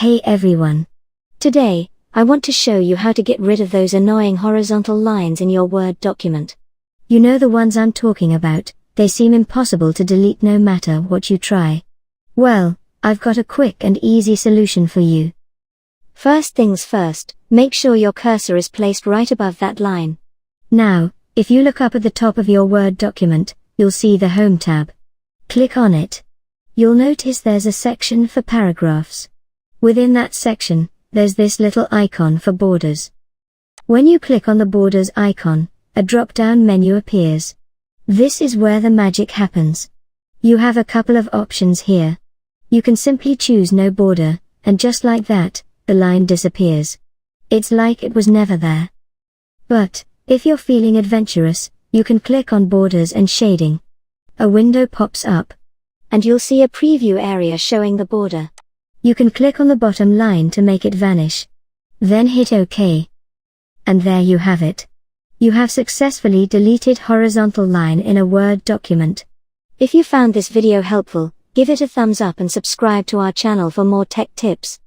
Hey everyone. Today, I want to show you how to get rid of those annoying horizontal lines in your Word document. You know the ones I'm talking about, they seem impossible to delete no matter what you try. Well, I've got a quick and easy solution for you. First things first, make sure your cursor is placed right above that line. Now, if you look up at the top of your Word document, you'll see the Home tab. Click on it. You'll notice there's a section for paragraphs. Within that section, there's this little icon for borders. When you click on the borders icon, a drop-down menu appears. This is where the magic happens. You have a couple of options here. You can simply choose no border, and just like that, the line disappears. It's like it was never there. But, if you're feeling adventurous, you can click on borders and shading. A window pops up, and you'll see a preview area showing the border. You can click on the bottom line to make it vanish. Then hit OK. And there you have it. You have successfully deleted horizontal line in a Word document. If you found this video helpful, give it a thumbs up and subscribe to our channel for more tech tips.